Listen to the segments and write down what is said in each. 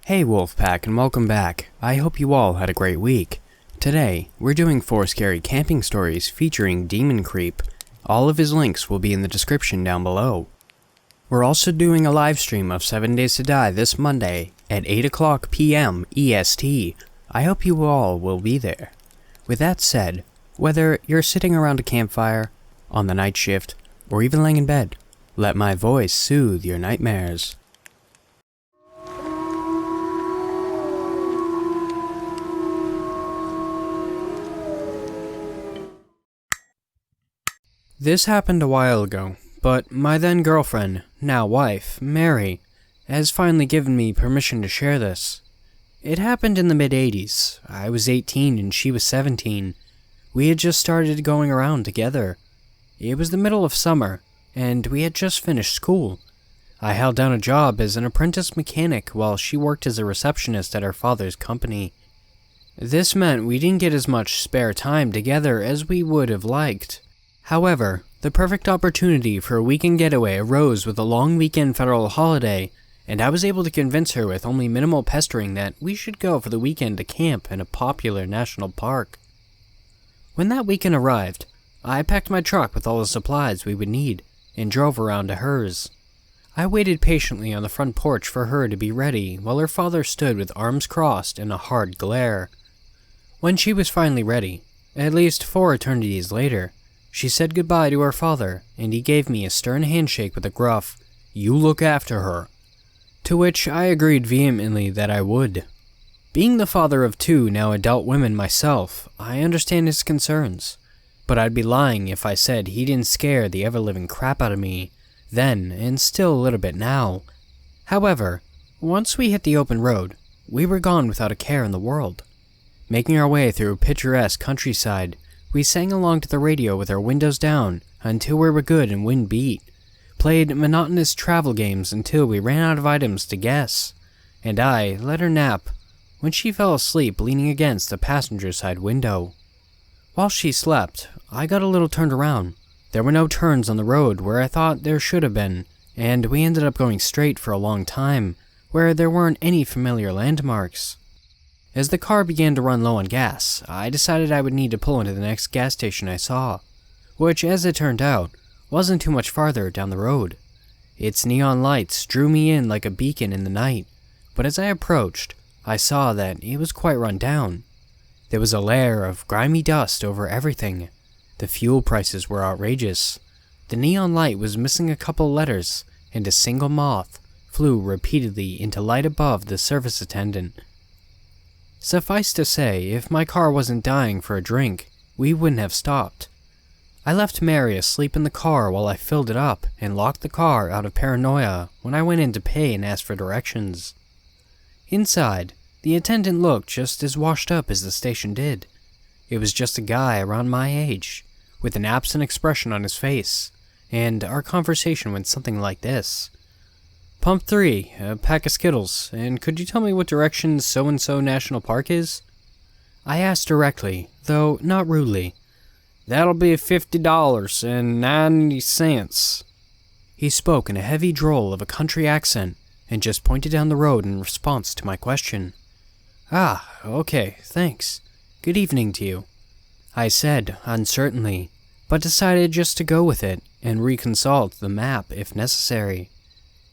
Hey Wolfpack, and welcome back. I hope you all had a great week. Today, we're doing 4 scary camping stories featuring Demon Creep. All of his links will be in the description down below. We're also doing a live stream of 7 Days to Die this Monday at 8 o'clock p.m. EST. I hope you all will be there. With that said, whether you're sitting around a campfire, on the night shift, or even laying in bed, let my voice soothe your nightmares. This happened a while ago, but my then girlfriend, now wife, Mary, has finally given me permission to share this. It happened in the mid-80s. I was 18 and she was 17. We had just started going around together. It was the middle of summer, and we had just finished school. I held down a job as an apprentice mechanic while she worked as a receptionist at her father's company. This meant we didn't get as much spare time together as we would have liked. However, the perfect opportunity for a weekend getaway arose with a long weekend federal holiday, and I was able to convince her with only minimal pestering that we should go for the weekend to camp in a popular national park. When that weekend arrived, I packed my truck with all the supplies we would need and drove around to hers. I waited patiently on the front porch for her to be ready while her father stood with arms crossed in a hard glare. When she was finally ready, at least 4 eternities later, she said goodbye to her father, and he gave me a stern handshake with a gruff, "You look after her," to which I agreed vehemently that I would. Being the father of 2 now adult women myself, I understand his concerns, but I'd be lying if I said he didn't scare the ever-living crap out of me then, and still a little bit now. However, once we hit the open road, we were gone without a care in the world. Making our way through a picturesque countryside, we sang along to the radio with our windows down until we were good and wind beat, played monotonous travel games until we ran out of items to guess, and I let her nap when she fell asleep leaning against the passenger side window. While she slept, I got a little turned around. There were no turns on the road where I thought there should have been, and we ended up going straight for a long time, where there weren't any familiar landmarks. As the car began to run low on gas, I decided I would need to pull into the next gas station I saw, which, as it turned out, wasn't too much farther down the road. Its neon lights drew me in like a beacon in the night, but as I approached, I saw that it was quite run down. There was a layer of grimy dust over everything. The fuel prices were outrageous. The neon light was missing a couple letters, and a single moth flew repeatedly into light above the service attendant. Suffice to say, if my car wasn't dying for a drink, we wouldn't have stopped. I left Mary asleep in the car while I filled it up and locked the car out of paranoia when I went in to pay and ask for directions. Inside, the attendant looked just as washed up as the station did. It was just a guy around my age, with an absent expression on his face, and our conversation went something like this. "Pump 3, a pack of Skittles, and could you tell me what direction so-and-so National Park is?" I asked directly, though not rudely. "That'll be $50.90. He spoke in a heavy drawl of a country accent, and just pointed down the road in response to my question. "Ah, okay, thanks. Good evening to you," I said uncertainly, but decided just to go with it and reconsult the map if necessary.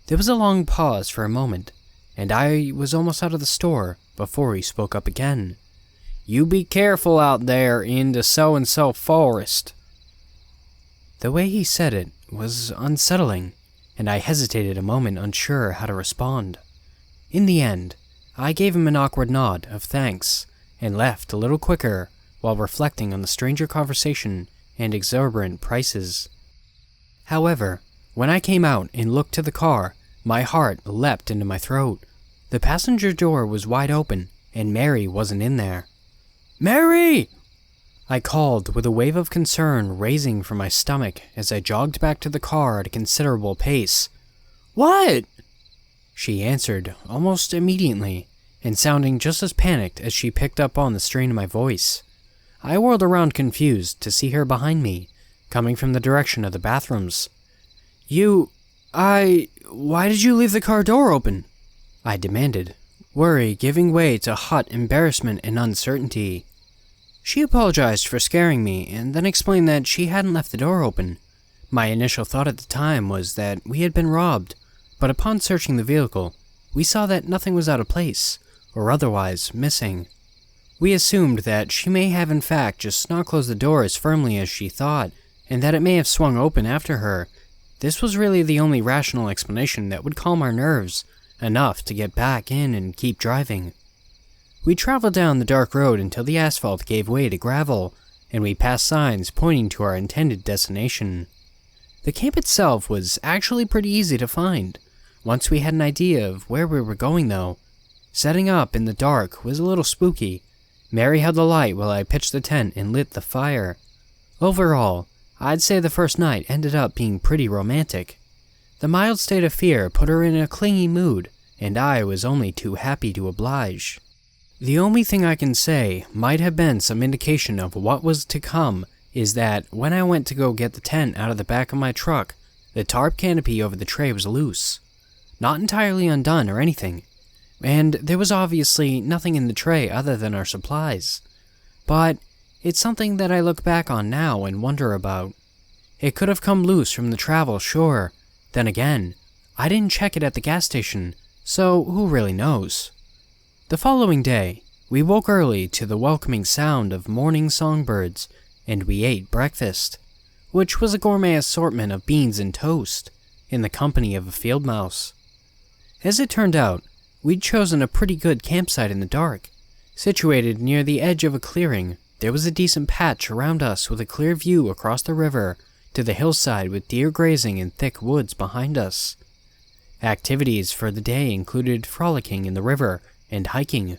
There was a long pause for a moment, and I was almost out of the store before he spoke up again. "You be careful out there in the so-and-so forest." The way he said it was unsettling, and I hesitated a moment unsure how to respond. In the end, I gave him an awkward nod of thanks and left a little quicker while reflecting on the stranger conversation and exorbitant prices. However, when I came out and looked to the car, my heart leapt into my throat. The passenger door was wide open, and Mary wasn't in there. "Mary!" I called with a wave of concern raising from my stomach as I jogged back to the car at a considerable pace. "What?" She answered almost immediately, and sounding just as panicked as she picked up on the strain of my voice. I whirled around confused to see her behind me, coming from the direction of the bathrooms. Why did you leave the car door open?" I demanded. worry giving way to hot embarrassment and uncertainty. She apologized for scaring me and then explained that she hadn't left the door open. My initial thought at the time was that we had been robbed, but upon searching the vehicle, we saw that nothing was out of place, or otherwise missing. We assumed that she may have in fact just not closed the door as firmly as she thought, and that it may have swung open after her. This was really the only rational explanation that would calm our nerves, enough to get back in and keep driving. We traveled down the dark road until the asphalt gave way to gravel, and we passed signs pointing to our intended destination. The camp itself was actually pretty easy to find, once we had an idea of where we were going though. Setting up in the dark was a little spooky. Mary held the light while I pitched the tent and lit the fire. Overall, I'd say the first night ended up being pretty romantic. The mild state of fear put her in a clingy mood, and I was only too happy to oblige. The only thing I can say might have been some indication of what was to come is that when I went to go get the tent out of the back of my truck, the tarp canopy over the tray was loose. Not entirely undone or anything, and there was obviously nothing in the tray other than our supplies. But it's something that I look back on now and wonder about. It could have come loose from the travel, sure. Then again, I didn't check it at the gas station, so who really knows? The following day, we woke early to the welcoming sound of morning songbirds, and we ate breakfast, which was a gourmet assortment of beans and toast, in the company of a field mouse. As it turned out, we'd chosen a pretty good campsite in the dark. Situated near the edge of a clearing, there was a decent patch around us with a clear view across the river to the hillside with deer grazing and thick woods behind us. Activities for the day included frolicking in the river and hiking.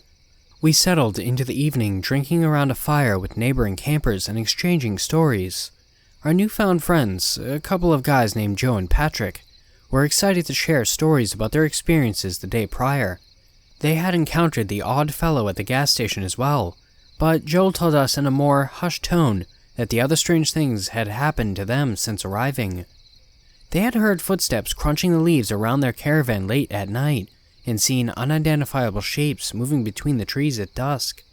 We settled into the evening drinking around a fire with neighboring campers and exchanging stories. Our newfound friends, a couple of guys named Joe and Patrick, were excited to share stories about their experiences the day prior. They had encountered the odd fellow at the gas station as well, but Joel told us in a more hushed tone that the other strange things had happened to them since arriving. They had heard footsteps crunching the leaves around their caravan late at night, and seen unidentifiable shapes moving between the trees at dusk.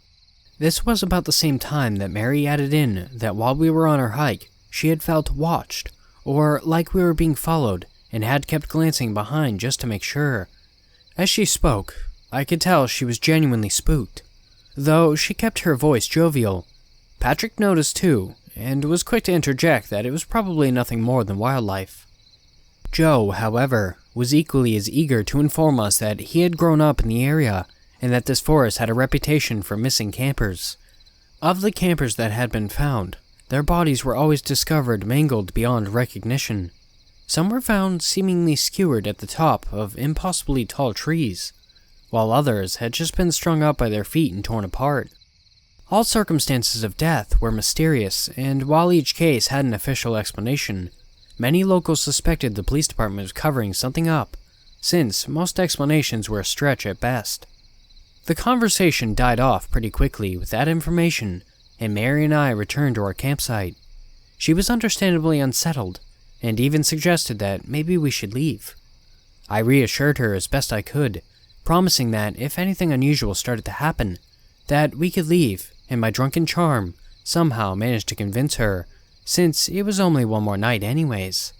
This was about the same time that Mary added in that while we were on our hike, she had felt watched, or like we were being followed, and had kept glancing behind just to make sure. As she spoke, I could tell she was genuinely spooked, though she kept her voice jovial. Patrick noticed too, and was quick to interject that it was probably nothing more than wildlife. Joe, however, was equally as eager to inform us that he had grown up in the area, and that this forest had a reputation for missing campers. Of the campers that had been found, their bodies were always discovered mangled beyond recognition. Some were found seemingly skewered at the top of impossibly tall trees, while others had just been strung up by their feet and torn apart. All circumstances of death were mysterious, and while each case had an official explanation, many locals suspected the police department was covering something up, since most explanations were a stretch at best. The conversation died off pretty quickly with that information, and Mary and I returned to our campsite. She was understandably unsettled, and even suggested that maybe we should leave. I reassured her as best I could, promising that if anything unusual started to happen, that we could leave, and my drunken charm somehow managed to convince her, since it was only one more night anyways.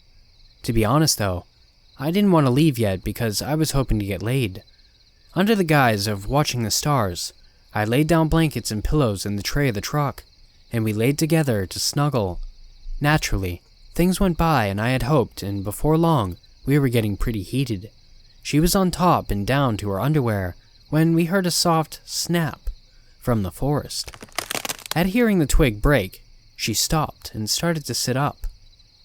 To be honest though, I didn't want to leave yet because I was hoping to get laid. Under the guise of watching the stars, I laid down blankets and pillows in the tray of the truck, and we laid together to snuggle. Naturally, things went by and I had hoped, and before long, we were getting pretty heated. She was on top and down to her underwear when we heard a soft snap from the forest. At hearing the twig break, she stopped and started to sit up.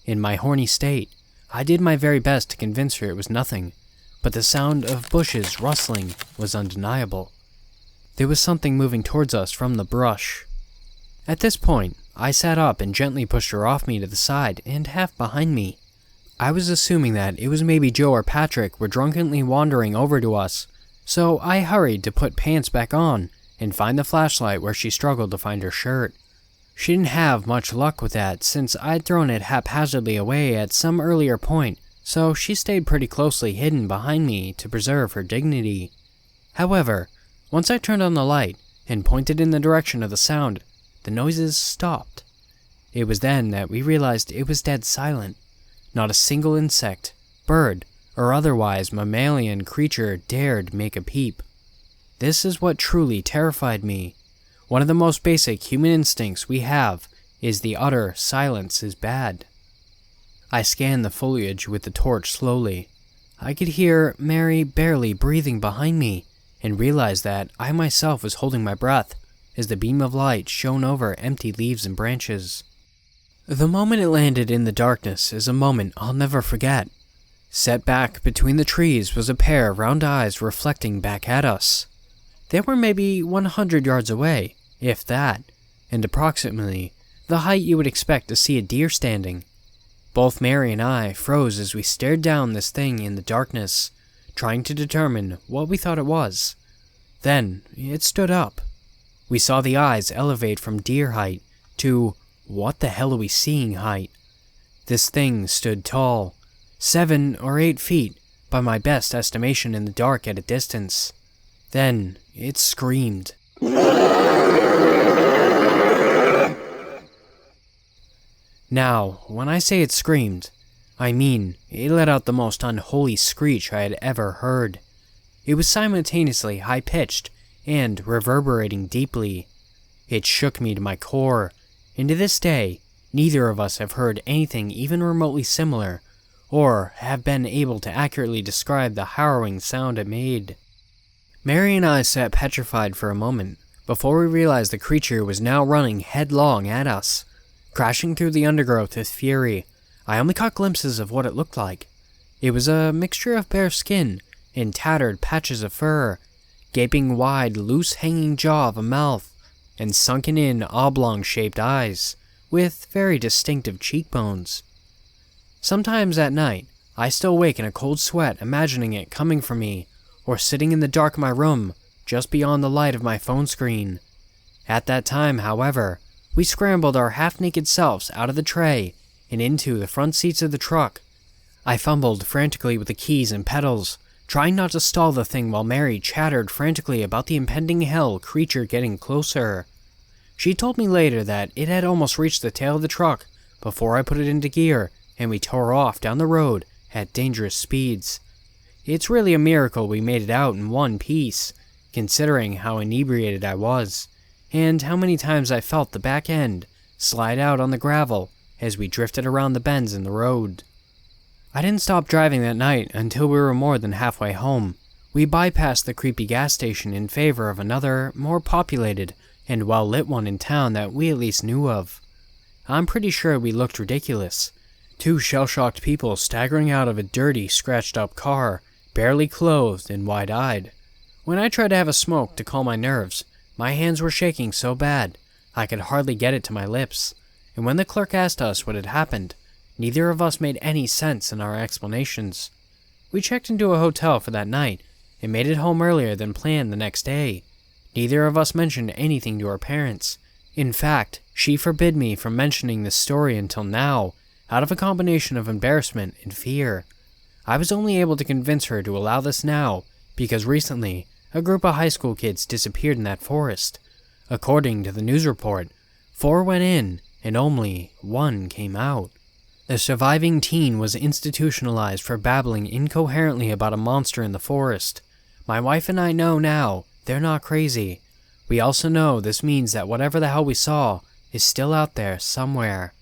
In my horny state, I did my very best to convince her it was nothing, but the sound of bushes rustling was undeniable. There was something moving towards us from the brush. At this point, I sat up and gently pushed her off me to the side and half behind me. I was assuming that it was maybe Joe or Patrick were drunkenly wandering over to us, so I hurried to put pants back on and find the flashlight where she struggled to find her shirt. She didn't have much luck with that since I'd thrown it haphazardly away at some earlier point, so she stayed pretty closely hidden behind me to preserve her dignity. However, once I turned on the light and pointed in the direction of the sound, the noises stopped. It was then that we realized it was dead silent. Not a single insect, bird, or otherwise mammalian creature dared make a peep. This is what truly terrified me. One of the most basic human instincts we have is the utter silence is bad. I scanned the foliage with the torch slowly. I could hear Mary barely breathing behind me and realized that I myself was holding my breath as the beam of light shone over empty leaves and branches. The moment it landed in the darkness is a moment I'll never forget. Set back between the trees was a pair of round eyes reflecting back at us. They were maybe 100 yards away, if that, and approximately the height you would expect to see a deer standing. Both Mary and I froze as we stared down this thing in the darkness, trying to determine what we thought it was. Then it stood up. We saw the eyes elevate from deer height to what the hell are we seeing height. This thing stood tall, 7 or 8 feet by my best estimation in the dark at a distance. Then it screamed. Now, when I say it screamed, I mean it let out the most unholy screech I had ever heard. It was simultaneously high-pitched and reverberating deeply. It shook me to my core, and to this day, neither of us have heard anything even remotely similar, or have been able to accurately describe the harrowing sound it made. Mary and I sat petrified for a moment, before we realized the creature was now running headlong at us, crashing through the undergrowth with fury. I only caught glimpses of what it looked like. It was a mixture of bare skin and tattered patches of fur, gaping wide, loose-hanging jaw of a mouth, and sunken-in, oblong-shaped eyes, with very distinctive cheekbones. Sometimes at night, I still wake in a cold sweat imagining it coming for me, or sitting in the dark of my room, just beyond the light of my phone screen. At that time, however, we scrambled our half-naked selves out of the tray and into the front seats of the truck. I fumbled frantically with the keys and pedals, trying not to stall the thing while Mary chattered frantically about the impending hell creature getting closer. She told me later that it had almost reached the tail of the truck before I put it into gear and we tore off down the road at dangerous speeds. It's really a miracle we made it out in one piece, considering how inebriated I was, and how many times I felt the back end slide out on the gravel as we drifted around the bends in the road. I didn't stop driving that night until we were more than halfway home. We bypassed the creepy gas station in favor of another, more populated and well-lit one in town that we at least knew of. I'm pretty sure we looked ridiculous. 2 shell-shocked people staggering out of a dirty, scratched-up car, barely clothed and wide-eyed. When I tried to have a smoke to calm my nerves, my hands were shaking so bad I could hardly get it to my lips, and when the clerk asked us what had happened, neither of us made any sense in our explanations. We checked into a hotel for that night and made it home earlier than planned the next day. Neither of us mentioned anything to our parents. In fact, she forbid me from mentioning this story until now, out of a combination of embarrassment and fear. I was only able to convince her to allow this now because recently a group of high school kids disappeared in that forest. According to the news report, 4 went in and only 1 came out. The surviving teen was institutionalized for babbling incoherently about a monster in the forest. My wife and I know now they're not crazy. We also know this means that whatever the hell we saw is still out there somewhere.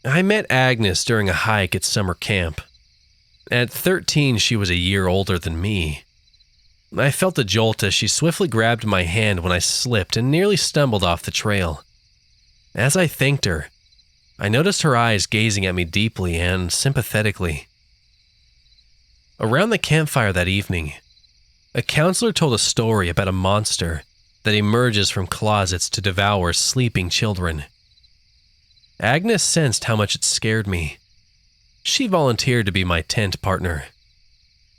I met Agnes during a hike at summer camp. At 13, she was a year older than me. I felt a jolt as she swiftly grabbed my hand when I slipped and nearly stumbled off the trail. As I thanked her, I noticed her eyes gazing at me deeply and sympathetically. Around the campfire that evening, a counselor told a story about a monster that emerges from closets to devour sleeping children. Agnes sensed how much it scared me. She volunteered to be my tent partner.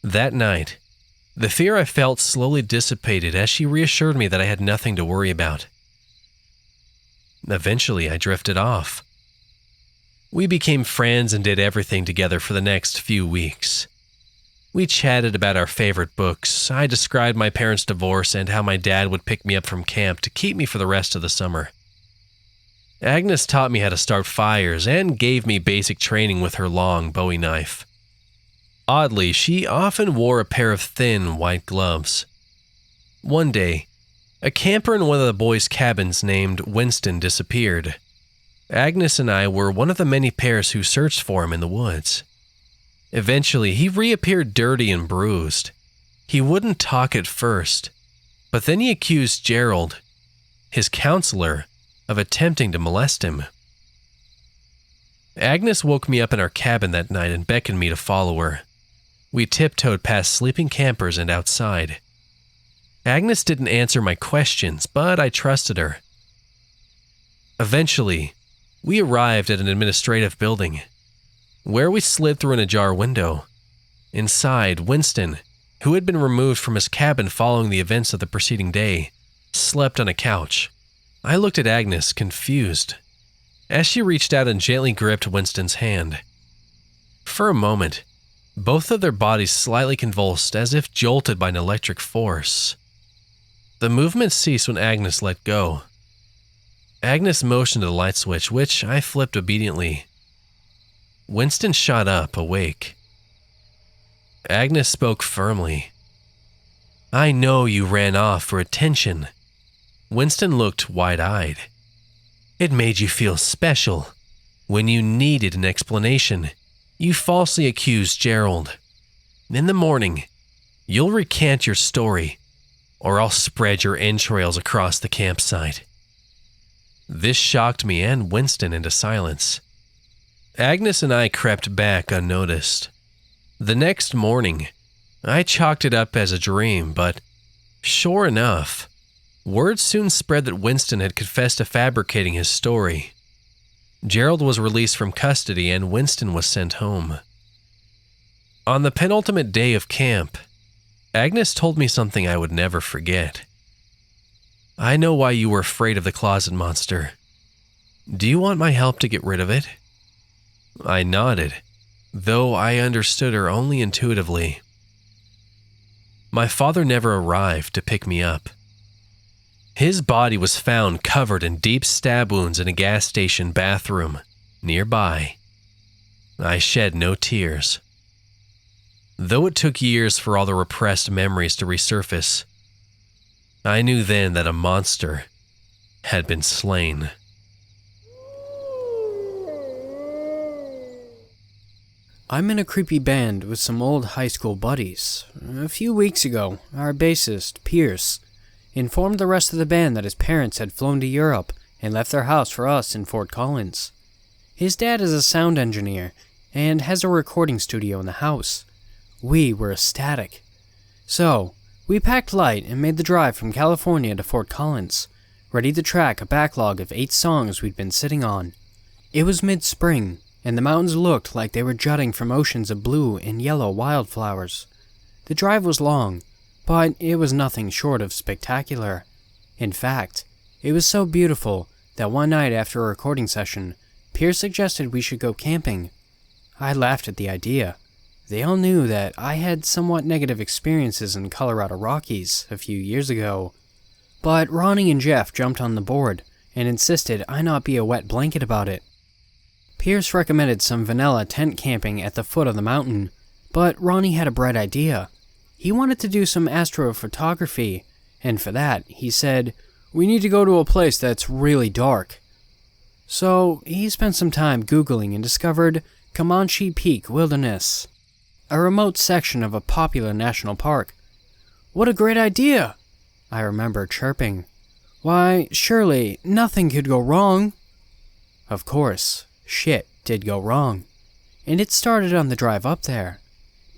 That night, the fear I felt slowly dissipated as she reassured me that I had nothing to worry about. Eventually, I drifted off. We became friends and did everything together for the next few weeks. We chatted about our favorite books. I described my parents' divorce and how my dad would pick me up from camp to keep me for the rest of the summer. Agnes taught me how to start fires and gave me basic training with her long Bowie knife. Oddly, she often wore a pair of thin white gloves. One day, a camper in one of the boys' cabins named Winston disappeared. Agnes and I were one of the many pairs who searched for him in the woods. Eventually, he reappeared dirty and bruised. He wouldn't talk at first, but then he accused Gerald, his counselor, of attempting to molest him. Agnes woke me up in our cabin that night and beckoned me to follow her. We tiptoed past sleeping campers and outside. Agnes didn't answer my questions, but I trusted her. Eventually, we arrived at an administrative building, where we slid through an ajar window. Inside, Winston, who had been removed from his cabin following the events of the preceding day, slept on a couch. I looked at Agnes, confused, as she reached out and gently gripped Winston's hand. For a moment, both of their bodies slightly convulsed as if jolted by an electric force. The movement ceased when Agnes let go. Agnes motioned to the light switch, which I flipped obediently. Winston shot up, awake. Agnes spoke firmly. "I know you ran off for attention." Winston looked wide-eyed. "It made you feel special. When you needed an explanation, you falsely accused Gerald. In the morning, you'll recant your story, or I'll spread your entrails across the campsite." This shocked me and Winston into silence. Agnes and I crept back unnoticed. The next morning, I chalked it up as a dream, but sure enough, word soon spread that Winston had confessed to fabricating his story. Gerald was released from custody and Winston was sent home. On the penultimate day of camp, Agnes told me something I would never forget. "I know why you were afraid of the closet monster. Do you want my help to get rid of it?" I nodded, though I understood her only intuitively. My father never arrived to pick me up. His body was found covered in deep stab wounds in a gas station bathroom nearby. I shed no tears. Though it took years for all the repressed memories to resurface, I knew then that a monster had been slain. I'm in a creepy band with some old high school buddies. A few weeks ago, our bassist, Pierce, informed the rest of the band that his parents had flown to Europe and left their house for us in Fort Collins. His dad is a sound engineer and has a recording studio in the house. We were ecstatic. So, we packed light and made the drive from California to Fort Collins, ready to track a backlog of 8 songs we'd been sitting on. It was mid-spring, and the mountains looked like they were jutting from oceans of blue and yellow wildflowers. The drive was long, but it was nothing short of spectacular. In fact, it was so beautiful that one night after a recording session, Pierce suggested we should go camping. I laughed at the idea. They all knew that I had somewhat negative experiences in Colorado Rockies a few years ago, but Ronnie and Jeff jumped on the board and insisted I not be a wet blanket about it. Pierce recommended some vanilla tent camping at the foot of the mountain, but Ronnie had a bright idea. He wanted to do some astrophotography, and for that, he said, "We need to go to a place that's really dark." So he spent some time Googling and discovered Comanche Peak Wilderness, a remote section of a popular national park. "What a great idea!" I remember chirping. "Why, surely nothing could go wrong." Of course, shit did go wrong, and it started on the drive up there.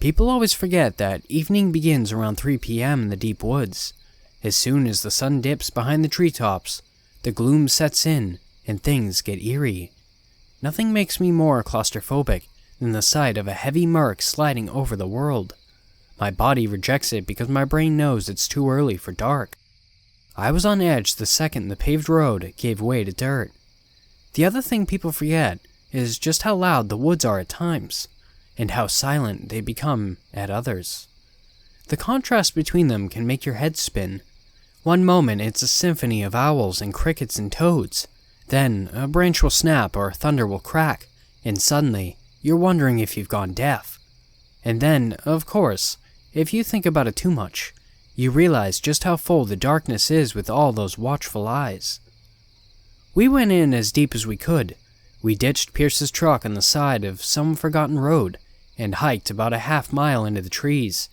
People always forget that evening begins around 3 p.m. in the deep woods. As soon as the sun dips behind the treetops, the gloom sets in and things get eerie. Nothing makes me more claustrophobic than the sight of a heavy murk sliding over the world. My body rejects it because my brain knows it's too early for dark. I was on edge the second the paved road gave way to dirt. The other thing people forget is just how loud the woods are at times, and how silent they become at others. The contrast between them can make your head spin. One moment it's a symphony of owls and crickets and toads, then a branch will snap or thunder will crack, and suddenly you're wondering if you've gone deaf. And then, of course, if you think about it too much, you realize just how full the darkness is with all those watchful eyes. We went in as deep as we could. We ditched Pierce's truck on the side of some forgotten road and hiked about a half-mile into the trees.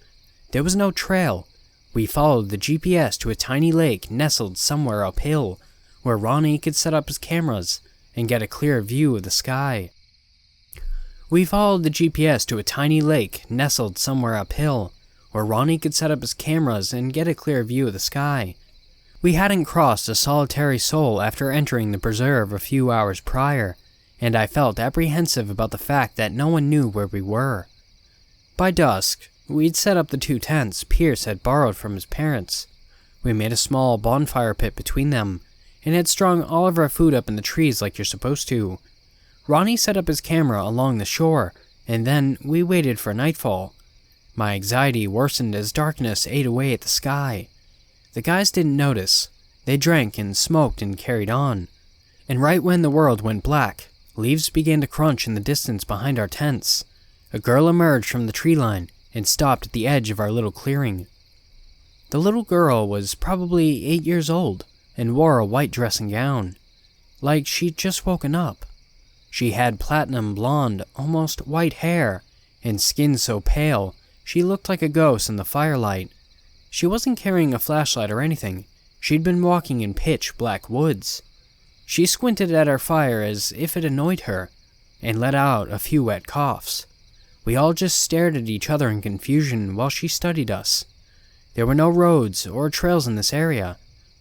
There was no trail. We followed the GPS to a tiny lake nestled somewhere uphill, where Ronnie could set up his cameras and get a clear view of the sky. We followed the GPS to a tiny lake nestled somewhere uphill, where Ronnie could set up his cameras and get a clear view of the sky. We hadn't crossed a solitary soul after entering the preserve a few hours prior, and I felt apprehensive about the fact that no one knew where we were. By dusk, we'd set up the 2 tents Pierce had borrowed from his parents. We made a small bonfire pit between them, and had strung all of our food up in the trees like you're supposed to. Ronnie set up his camera along the shore, and then we waited for nightfall. My anxiety worsened as darkness ate away at the sky. The guys didn't notice. They drank and smoked and carried on. And right when the world went black, leaves began to crunch in the distance behind our tents. A girl emerged from the tree line and stopped at the edge of our little clearing. The little girl was probably 8 years old and wore a white dressing gown, like she'd just woken up. She had platinum blonde, almost white hair, and skin so pale she looked like a ghost in the firelight. She wasn't carrying a flashlight or anything. She'd been walking in pitch black woods. She squinted at our fire as if it annoyed her, and let out a few wet coughs. We all just stared at each other in confusion while she studied us. There were no roads or trails in this area.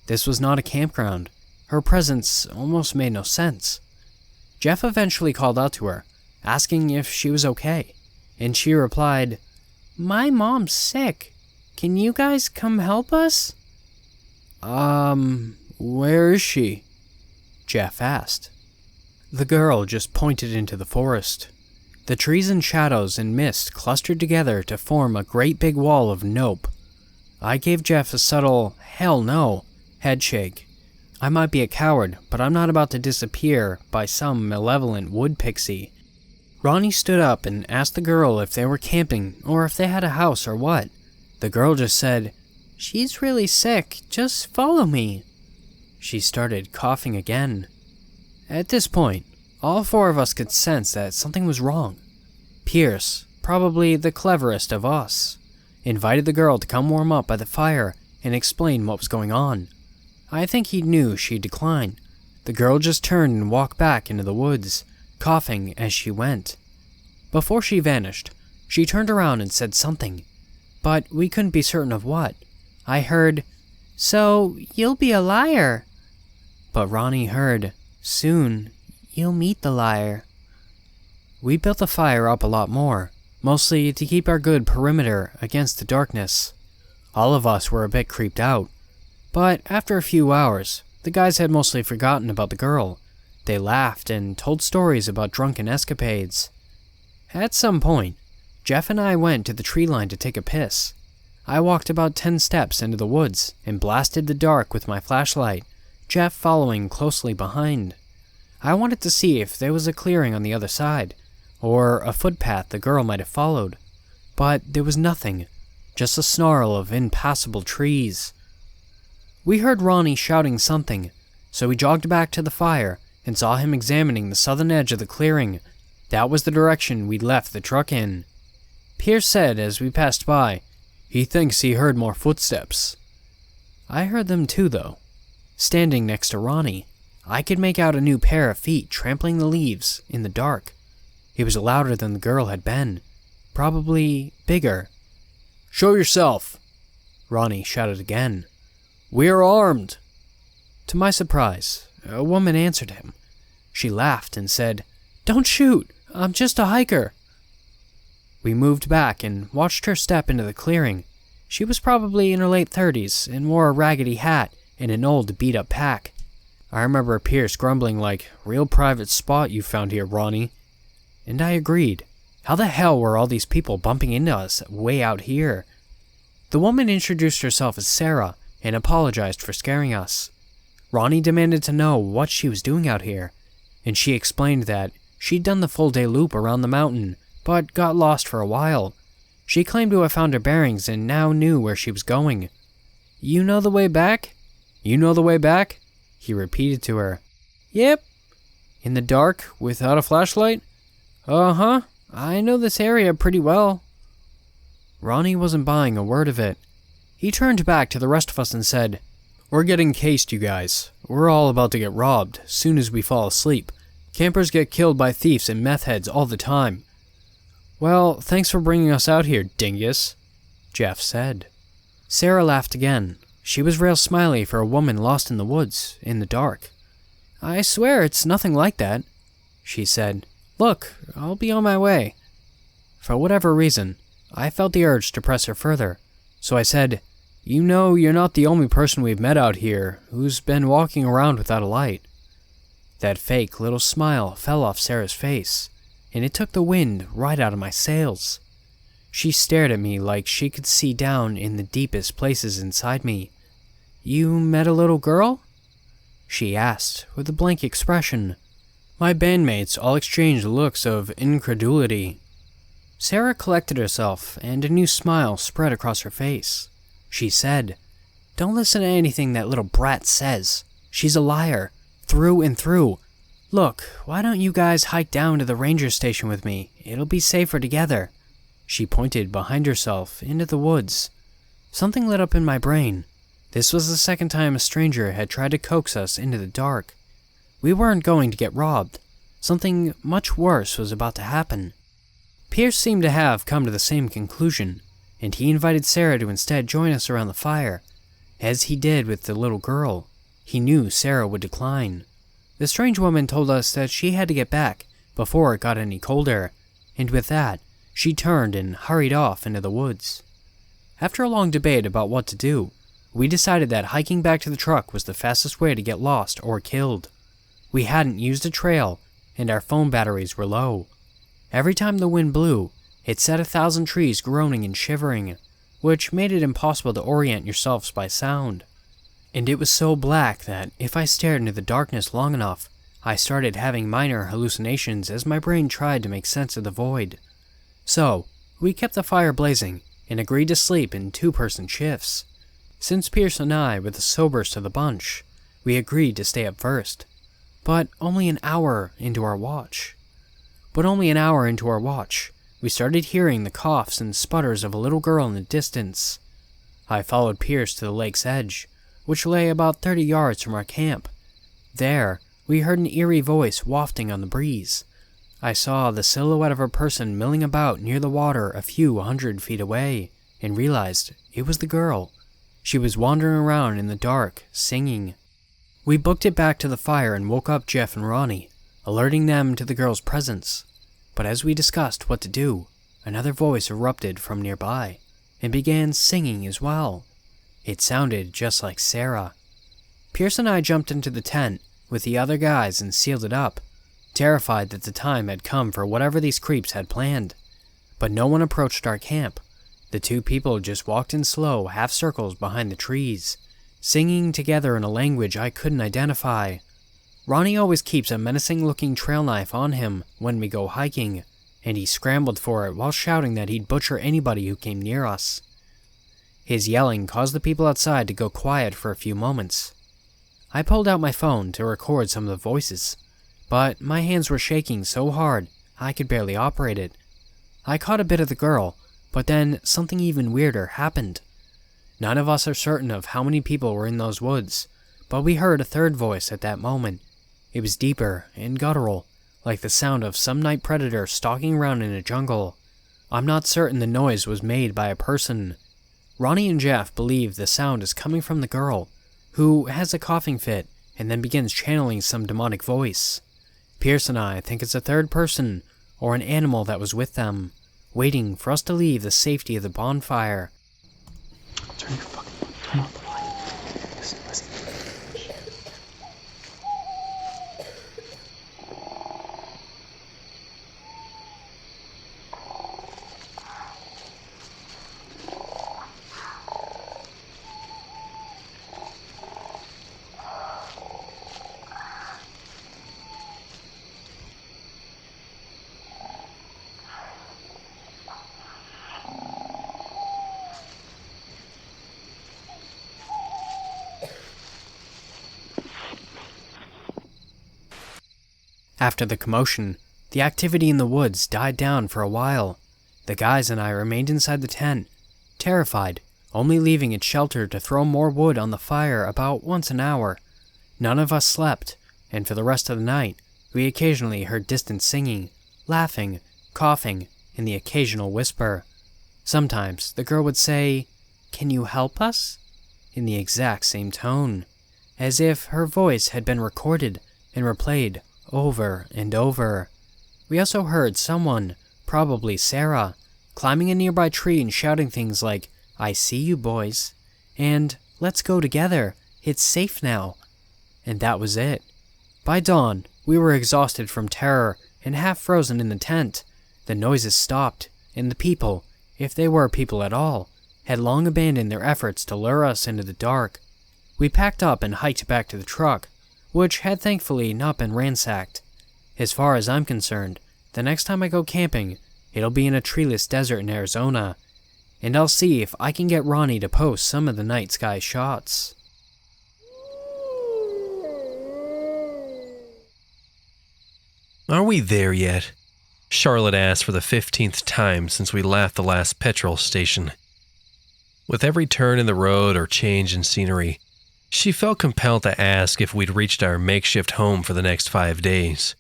This was not a campground. Her presence almost made no sense. Jeff eventually called out to her, asking if she was okay, and she replied, "My mom's sick. Can you guys come help us?" Where is she?" Jeff asked. The girl just pointed into the forest. The trees and shadows and mist clustered together to form a great big wall of nope. I gave Jeff a subtle, hell no, head shake. I might be a coward, but I'm not about to disappear by some malevolent wood pixie. Ronnie stood up and asked the girl if they were camping or if they had a house or what. The girl just said, "She's really sick, just follow me." She started coughing again. At this point, all 4 of us could sense that something was wrong. Pierce, probably the cleverest of us, invited the girl to come warm up by the fire and explain what was going on. I think he knew she'd decline. The girl just turned and walked back into the woods, coughing as she went. Before she vanished, she turned around and said something, but we couldn't be certain of what. I heard, "So, you'll be a liar." But Ronnie heard, "Soon, you'll meet the liar." We built the fire up a lot more, mostly to keep our good perimeter against the darkness. All of us were a bit creeped out. But after a few hours, the guys had mostly forgotten about the girl. They laughed and told stories about drunken escapades. At some point, Jeff and I went to the tree line to take a piss. I walked about 10 steps into the woods and blasted the dark with my flashlight, Jeff following closely behind. I wanted to see if there was a clearing on the other side, or a footpath the girl might have followed. But there was nothing, just a snarl of impassable trees. We heard Ronnie shouting something, so we jogged back to the fire and saw him examining the southern edge of the clearing. That was the direction we'd left the truck in. Pierce said as we passed by, he thinks he heard more footsteps. I heard them too, though. Standing next to Ronnie, I could make out a new pair of feet trampling the leaves in the dark. It was louder than the girl had been, probably bigger. "Show yourself," Ronnie shouted again. "We are armed." To my surprise, a woman answered him. She laughed and said, "Don't shoot, I'm just a hiker." We moved back and watched her step into the clearing. She was probably in her late 30s and wore a raggedy hat and an old beat-up pack. I remember Pierce grumbling like, "Real private spot you found here, Ronnie." And I agreed. How the hell were all these people bumping into us way out here? The woman introduced herself as Sarah and apologized for scaring us. Ronnie demanded to know what she was doing out here, and she explained that she'd done the full day loop around the mountain, but got lost for a while. She claimed to have found her bearings and now knew where she was going. "You know the way back? You know the way back?" he repeated to her. "Yep." "In the dark, without a flashlight?" "Uh-huh. I know this area pretty well." Ronnie wasn't buying a word of it. He turned back to the rest of us and said, "We're getting cased, you guys. We're all about to get robbed, soon as we fall asleep. Campers get killed by thieves and meth heads all the time." "Well, thanks for bringing us out here, dingus," Jeff said. Sarah laughed again. She was real smiley for a woman lost in the woods, in the dark. "I swear it's nothing like that," she said. "Look, I'll be on my way." For whatever reason, I felt the urge to press her further, so I said, "You know you're not the only person we've met out here who's been walking around without a light." That fake little smile fell off Sarah's face, and it took the wind right out of my sails. She stared at me like she could see down in the deepest places inside me. "You met a little girl?" she asked with a blank expression. My bandmates all exchanged looks of incredulity. Sarah collected herself, and a new smile spread across her face. She said, "Don't listen to anything that little brat says. She's a liar, through and through. Look, why don't you guys hike down to the ranger station with me? It'll be safer together." She pointed behind herself into the woods. Something lit up in my brain. This was the second time a stranger had tried to coax us into the dark. We weren't going to get robbed. Something much worse was about to happen. Pierce seemed to have come to the same conclusion, and he invited Sarah to instead join us around the fire. As he did with the little girl, he knew Sarah would decline. The strange woman told us that she had to get back before it got any colder, and with that, she turned and hurried off into the woods. After a long debate about what to do, we decided that hiking back to the truck was the fastest way to get lost or killed. We hadn't used a trail, and our phone batteries were low. Every time the wind blew, it set 1,000 trees groaning and shivering, which made it impossible to orient yourselves by sound. And it was so black that if I stared into the darkness long enough, I started having minor hallucinations as my brain tried to make sense of the void. So, we kept the fire blazing and agreed to sleep in two-person shifts. Since Pierce and I were the soberest of the bunch, we agreed to stay up first. But only an hour into our watch, we started hearing the coughs and sputters of a little girl in the distance. I followed Pierce to the lake's edge, which lay about 30 yards from our camp. There, we heard an eerie voice wafting on the breeze. I saw the silhouette of a person milling about near the water a few 100 feet away, and realized it was the girl. She was wandering around in the dark, singing. We booked it back to the fire and woke up Jeff and Ronnie, alerting them to the girl's presence. But as we discussed what to do, another voice erupted from nearby, and began singing as well. It sounded just like Sarah. Pierce and I jumped into the tent with the other guys and sealed it up, terrified that the time had come for whatever these creeps had planned. But no one approached our camp. The two people just walked in slow half circles behind the trees, singing together in a language I couldn't identify. Ronnie always keeps a menacing-looking trail knife on him when we go hiking, and he scrambled for it while shouting that he'd butcher anybody who came near us. His yelling caused the people outside to go quiet for a few moments. I pulled out my phone to record some of the voices, but my hands were shaking so hard I could barely operate it. I caught a bit of the girl, but then something even weirder happened. None of us are certain of how many people were in those woods, but we heard a third voice at that moment. It was deeper and guttural, like the sound of some night predator stalking around in a jungle. I'm not certain the noise was made by a person. Ronnie and Jeff believe the sound is coming from the girl, who has a coughing fit and then begins channeling some demonic voice. Pierce and I think it's a third person or an animal that was with them, waiting for us to leave the safety of the bonfire. Turn off the light. Listen. After the commotion, the activity in the woods died down for a while. The guys and I remained inside the tent, terrified, only leaving its shelter to throw more wood on the fire about once an hour. None of us slept, and for the rest of the night, we occasionally heard distant singing, laughing, coughing, and the occasional whisper. Sometimes the girl would say, "Can you help us?" in the exact same tone, as if her voice had been recorded and replayed over and over. We also heard someone, probably Sarah, climbing a nearby tree and shouting things like, "I see you boys," and "Let's go together, it's safe now." And that was it. By dawn, we were exhausted from terror and half frozen in the tent. The noises stopped, and the people, if they were people at all, had long abandoned their efforts to lure us into the dark. We packed up and hiked back to the truck, which had thankfully not been ransacked. As far as I'm concerned, the next time I go camping, it'll be in a treeless desert in Arizona, and I'll see if I can get Ronnie to post some of the night sky shots. Are we there yet? Charlotte asked for the 15th time since we left the last petrol station. With every turn in the road or change in scenery, she felt compelled to ask if we'd reached our makeshift home for the next 5 days.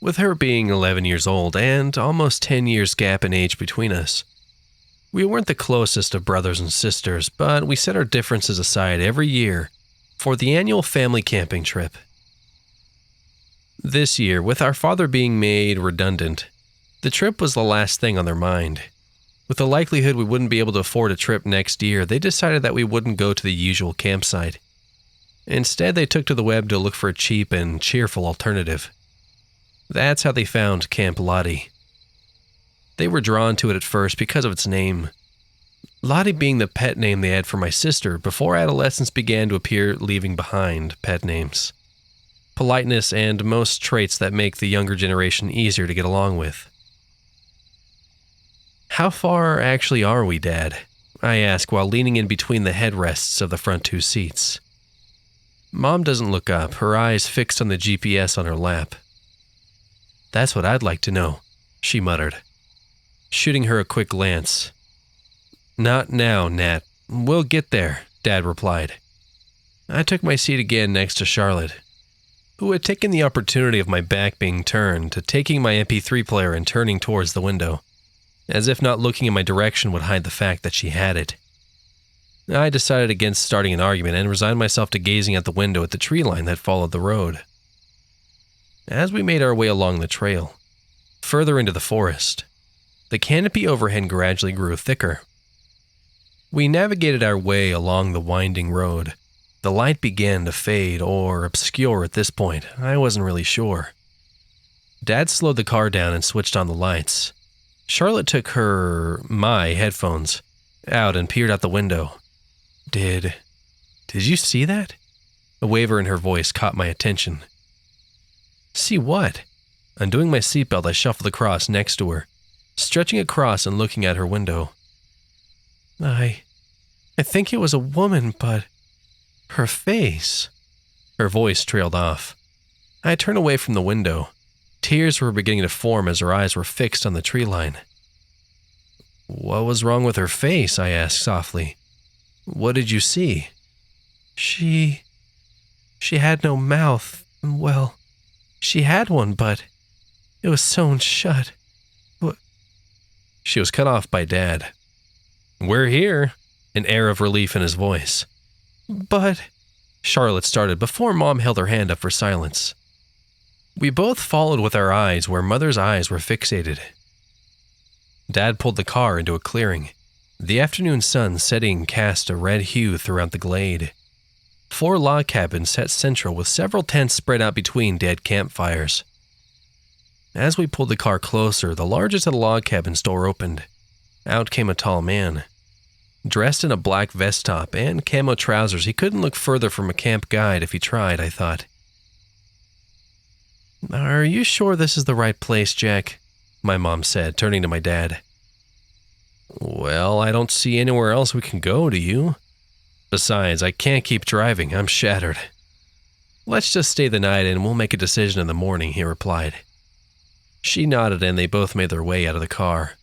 With her being 11 years old and almost 10 years gap in age between us, we weren't the closest of brothers and sisters, but we set our differences aside every year for the annual family camping trip. This year, with our father being made redundant, the trip was the last thing on their mind. With the likelihood we wouldn't be able to afford a trip next year, they decided that we wouldn't go to the usual campsite. Instead, they took to the web to look for a cheap and cheerful alternative. That's how they found Camp Lotti. They were drawn to it at first because of its name. Lotti being the pet name they had for my sister before adolescents began to appear leaving behind pet names. Politeness and most traits that make the younger generation easier to get along with. "How far actually are we, Dad?" I ask while leaning in between the headrests of the front 2 seats. Mom doesn't look up, her eyes fixed on the GPS on her lap. "That's what I'd like to know," she muttered, shooting her a quick glance. "Not now, Nat. We'll get there," Dad replied. I took my seat again next to Charlotte, who had taken the opportunity of my back being turned to taking my MP3 player and turning towards the window, as if not looking in my direction would hide the fact that she had it. I decided against starting an argument and resigned myself to gazing at the window at the tree line that followed the road. As we made our way along the trail, further into the forest, the canopy overhead gradually grew thicker. We navigated our way along the winding road. The light began to fade or obscure at this point. I wasn't really sure. Dad slowed the car down and switched on the lights. Charlotte took my headphones out and peered out the window. Did you see that?" A waver in her voice caught my attention. "See what?" Undoing my seatbelt, I shuffled across next to her, stretching across and looking at her window. I think it was a woman, but her face..." Her voice trailed off. I turned away from the window. Tears were beginning to form as her eyes were fixed on the tree line. "What was wrong with her face?" I asked softly. "What did you see?" She had no mouth. Well, she had one, but it was sewn shut. She was cut off by Dad. "We're here," an air of relief in his voice. "But..." Charlotte started before Mom held her hand up for silence. We both followed with our eyes where Mother's eyes were fixated. Dad pulled the car into a clearing. The afternoon sun setting cast a red hue throughout the glade. 4 log cabins sat central with several tents spread out between dead campfires. As we pulled the car closer, the largest of the log cabins' door opened. Out came a tall man. Dressed in a black vest top and camo trousers, he couldn't look further from a camp guide if he tried, I thought. "Are you sure this is the right place, Jack?" my mom said, turning to my dad. "Well, I don't see anywhere else we can go, do you? Besides, I can't keep driving, I'm shattered." "Let's just stay the night and we'll make a decision in the morning," he replied. She nodded and they both made their way out of the car,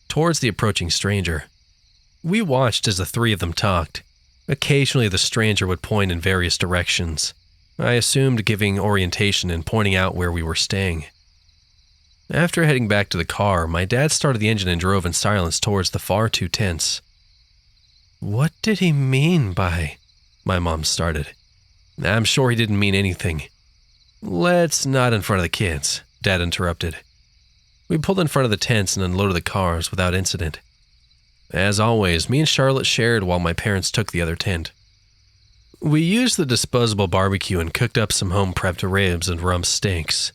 towards the approaching stranger. We watched as the three of them talked. Occasionally the stranger would point in various directions. I assumed giving orientation and pointing out where we were staying. After heading back to the car, my dad started the engine and drove in silence towards the far two tents. "What did he mean by—" my mom started. "I'm sure he didn't mean anything." "Let's not in front of the kids," Dad interrupted. We pulled in front of the tents and unloaded the cars without incident. As always, me and Charlotte shared while my parents took the other tent. We used the disposable barbecue and cooked up some home-prepped ribs and rump steaks.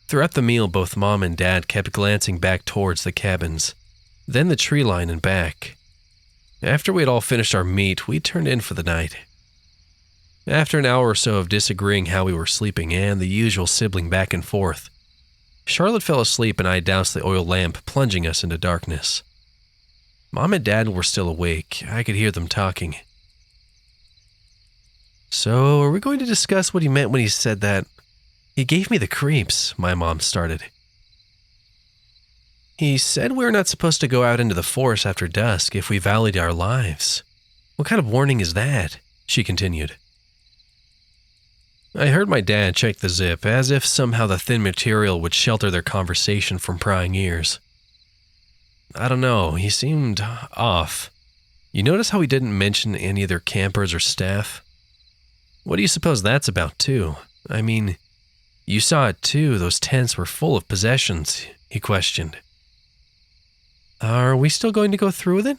Throughout the meal, both Mom and Dad kept glancing back towards the cabins, then the tree line and back. After we had all finished our meat, we turned in for the night. After an hour or so of disagreeing how we were sleeping and the usual sibling back and forth, Charlotte fell asleep and I doused the oil lamp, plunging us into darkness. Mom and Dad were still awake. I could hear them talking. "So, are we going to discuss what he meant when he said that? He gave me the creeps," my mom started. "He said we were not supposed to go out into the forest after dusk if we valued our lives. What kind of warning is that?" she continued. I heard my dad check the zip, as if somehow the thin material would shelter their conversation from prying ears. "I don't know, he seemed off. You notice how he didn't mention any of their campers or staff? What do you suppose that's about, too? I mean, you saw it too, those tents were full of possessions," he questioned. "Are we still going to go through with it?"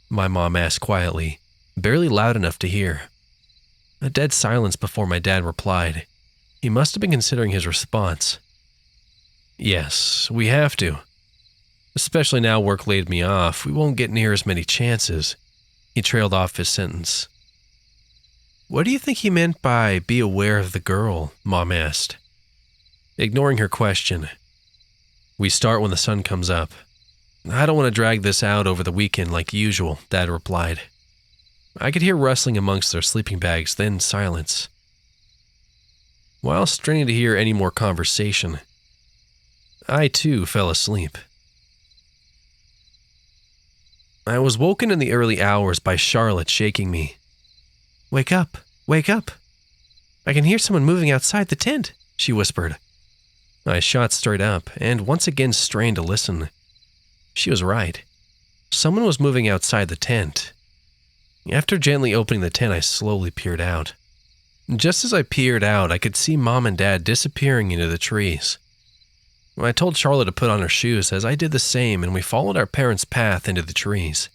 my mom asked quietly, barely loud enough to hear. A dead silence before my dad replied. He must have been considering his response. "Yes, we have to. Especially now work laid me off, we won't get near as many chances." He trailed off his sentence. "What do you think he meant by be aware of the girl?" Mom asked. Ignoring her question, "We start when the sun comes up. I don't want to drag this out over the weekend like usual," Dad replied. I could hear rustling amongst their sleeping bags, then silence. While straining to hear any more conversation, I too fell asleep. I was woken in the early hours by Charlotte shaking me. "Wake up, wake up. I can hear someone moving outside the tent," she whispered. I shot straight up and once again strained to listen. She was right. Someone was moving outside the tent. After gently opening the tent, I slowly peered out. Just as I peered out, I could see Mom and Dad disappearing into the trees. I told Charlotte to put on her shoes as I did the same, and we followed our parents' path into the trees.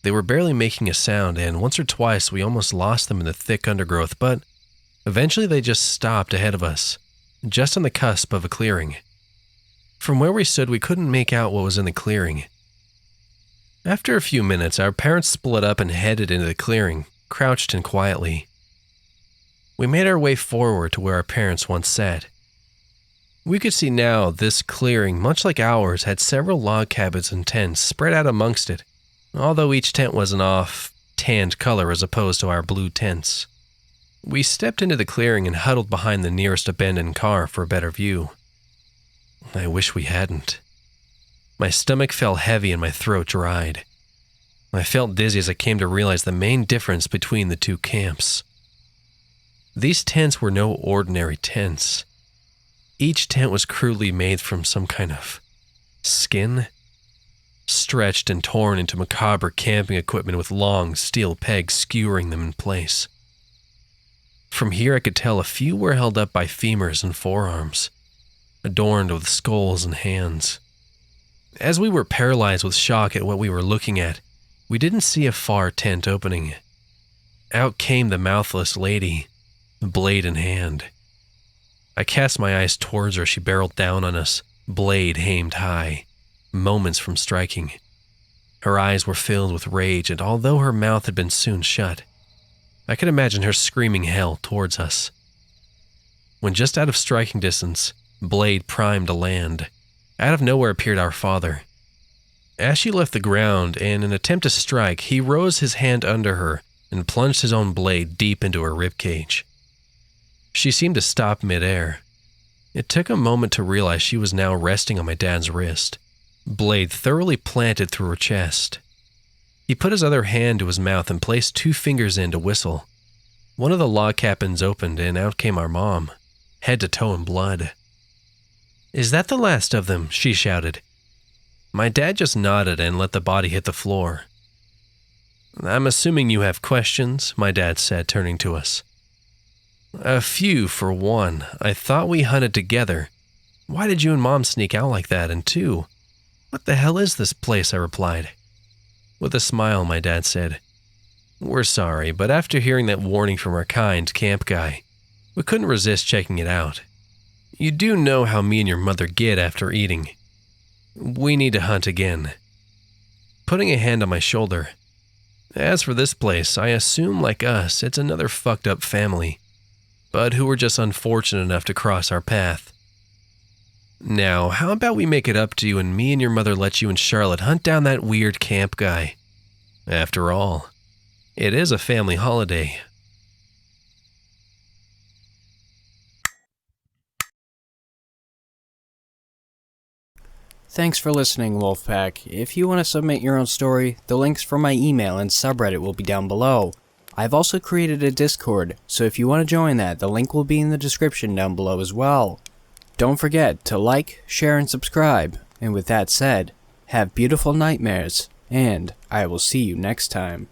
They were barely making a sound, and once or twice we almost lost them in the thick undergrowth, but eventually they just stopped ahead of us, just on the cusp of a clearing. From where we stood, we couldn't make out what was in the clearing. After a few minutes, our parents split up and headed into the clearing, crouched in quietly. We made our way forward to where our parents once sat. We could see now this clearing, much like ours, had several log cabins and tents spread out amongst it, although each tent was an off-tanned color as opposed to our blue tents. We stepped into the clearing and huddled behind the nearest abandoned car for a better view. I wish we hadn't. My stomach felt heavy and my throat dried. I felt dizzy as I came to realize the main difference between the two camps. These tents were no ordinary tents. Each tent was crudely made from some kind of skin, stretched and torn into macabre camping equipment with long steel pegs skewering them in place. From here I could tell a few were held up by femurs and forearms, adorned with skulls and hands. As we were paralyzed with shock at what we were looking at, we didn't see a far tent opening. Out came the mouthless lady, blade in hand. I cast my eyes towards her as she barreled down on us, blade aimed high, moments from striking. Her eyes were filled with rage, and although her mouth had been soon shut, I could imagine her screaming hell towards us. When just out of striking distance, blade primed to land. Out of nowhere appeared our father. As she left the ground in an attempt to strike, he rose his hand under her and plunged his own blade deep into her ribcage. She seemed to stop midair. It took a moment to realize she was now resting on my dad's wrist, blade thoroughly planted through her chest. He put his other hand to his mouth and placed 2 fingers in to whistle. One of the log cabins opened and out came our mom, head to toe in blood. "Is that the last of them?" she shouted. My dad just nodded and let the body hit the floor. "I'm assuming you have questions," my dad said, turning to us. "A few, for one. I thought we hunted together. Why did you and Mom sneak out like that? And 2, what the hell is this place?" I replied. With a smile, my dad said, "We're sorry, but after hearing that warning from our kind camp guy, we couldn't resist checking it out. You do know how me and your mother get after eating. We need to hunt again." Putting a hand on my shoulder, "As for this place, I assume, like us, it's another fucked up family, but who were just unfortunate enough to cross our path. Now, how about we make it up to you and me and your mother let you and Charlotte hunt down that weird camp guy? After all, it is a family holiday." Thanks for listening, Wolfpack. If you want to submit your own story, the links for my email and subreddit will be down below. I've also created a Discord, so if you want to join that, the link will be in the description down below as well. Don't forget to like, share, and subscribe. And with that said, have beautiful nightmares, and I will see you next time.